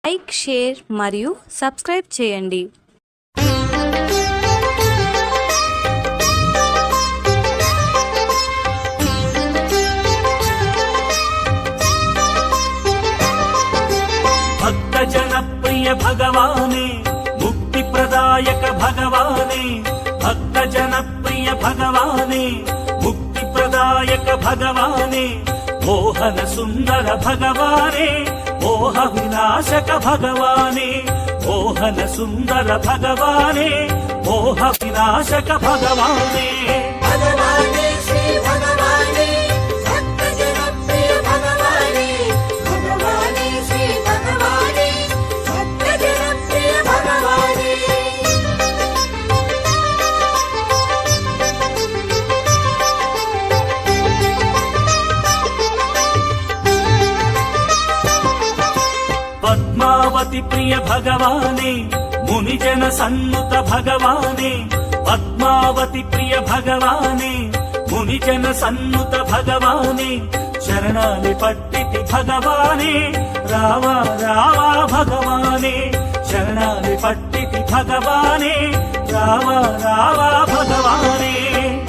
Like, share మరియు subscribe చేయండి. భక్త జనప్రియ భగవానే, ముక్తి ప్రదాయక భగవానే, భక్త జనప్రియ భగవానే, ముక్తి ప్రదాయక భగవానే, మోహన సుందర భగవానే, మోహ వినాశక భగవానే, మోహన సుందర భగవానే, మోహ వినాశక భగవానే. భగవానే శ్రీ భగవానే, భక్త జనప్రియ భగవానే, భగవానే శ్రీ భగవానే, భక్త జనప్రియ భగవానే. పద్మావతి ప్రియ భగవానే, మునిజన సన్నుత భగవానే, పద్మావతి ప్రియ భగవానే, మునిజన సన్నుత భగవానే, శరణాలి పట్టితి భగవానే, రావా రావా భగవానే, శరణాలి పట్టితి భగవానే, రావా రావా భగవానే.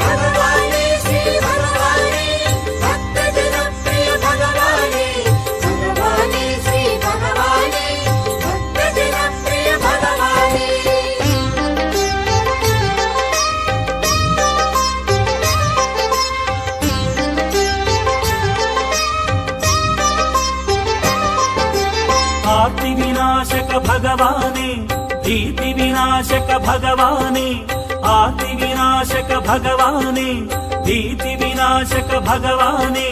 భగవానే శ్రీ భగవానే, భక్త జనప్రియ భగవానే, భగవానే శ్రీ భగవానే, భక్త జనప్రియ భగవానే. ఆర్తి వినాశక భగవానే, భీతి వినాశక భగవానే, ఆర్తి వినాశక భగవానే, భీతి వినాశక భగవానే,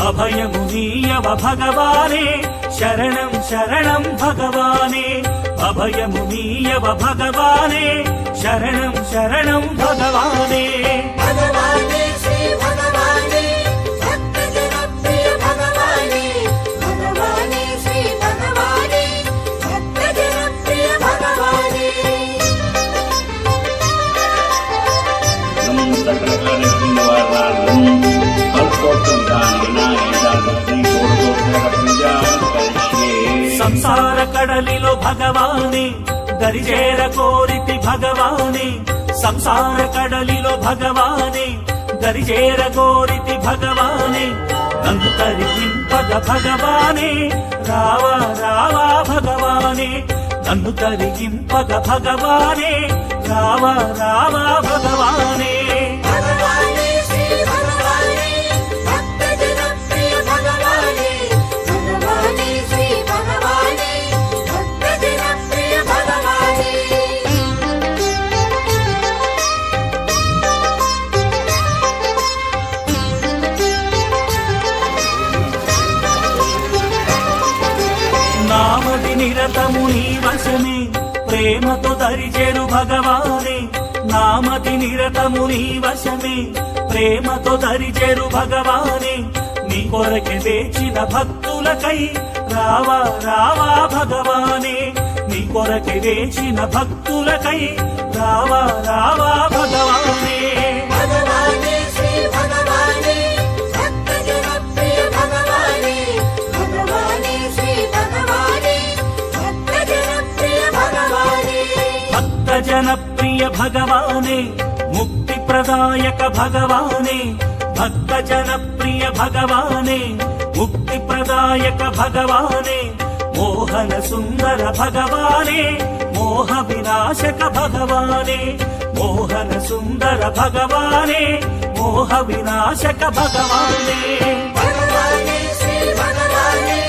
అభయము నీయవ భగవానే, శరణం శరణం భగవానే, అభయము నీయవ భగవానే, శరణం శరణం భగవానే. భగవానే శ్రీ భగవానే, భక్త జనప్రియ భగవానే, భగవానే శ్రీ భగవానే, భక్త జనప్రియ భగవానే. సంసార కడలిలో భగవానే, దరిజేర కోరితి భగవానే, సంసార కడలిలో భగవానే, దరిజేర కోరితి భగవానే, నన్ను తరిగింపగ భగవానే, రావా రావా భగవానే, నన్ను తరిగింపగ భగవానే, రావా రావా భగవానే. భగవానే శ్రీ భగవానే, భక్త జనప్రియ భగవానే, భగవానే శ్రీ భగవానే, భక్త జనప్రియ భగవానే. నామది నిరతము నీ వశమే, ప్రేమతో దరిచేరు భగవానే, నామది నిరతము నీ వశమే, ప్రేమతో దరిచేరు భగవానే, నీ కొరకే వేచిన భక్తులకై రావా రావా భగవానే, నీ కొరకే వేచిన భక్తులకై రావా రావా భగవానే. భగవానే శ్రీ భగవానే, భక్త జనప్రియ భగవానే, భగవానే శ్రీ భగవానే, భక్త జనప్రియ భగవానే. భక్త జనప్రియ భగవానే, ముక్తి ప్రదాయక భగవానే, భక్త జనప్రియ భగవానే, ముక్తి ప్రదాయక భగవానే, మోహన సుందర భగవానే, మోహ వినాశక భగవానే, మోహన సుందర భగవానే, మోహ వినాశక భగవానే. భగవానే శ్రీ భగవానే,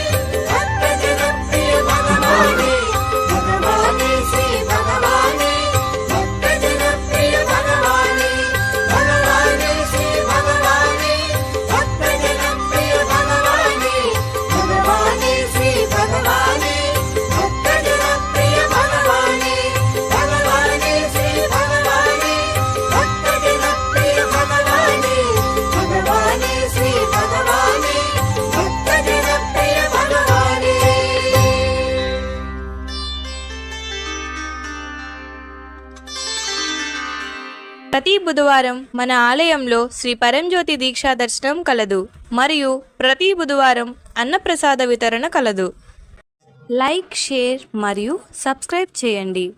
భక్త జనప్రియ భగవానే, భగవానే శ్రీ భగవానే, భక్త జనప్రియ భగవానే, భగవానే శ్రీ భగవానే, భక్త జనప్రియ భగవానే, భగవానే శ్రీ భగవానే, భక్త జనప్రియ భగవానే, భగవానే శ్రీ భగవానే, భక్త జనప్రియ భగవానే, భగవానే శ్రీ భగవానే, భక్త జనప్రియ భగవానే. ప్రతి బుధవారం మన ఆలయంలో శ్రీ పరంజ్యోతి దీక్షా దర్శనం కలదు మరియు ప్రతి బుధవారం అన్నప్రసాద వితరణ కలదు. లైక్, షేర్ మరియు సబ్స్క్రైబ్ చేయండి.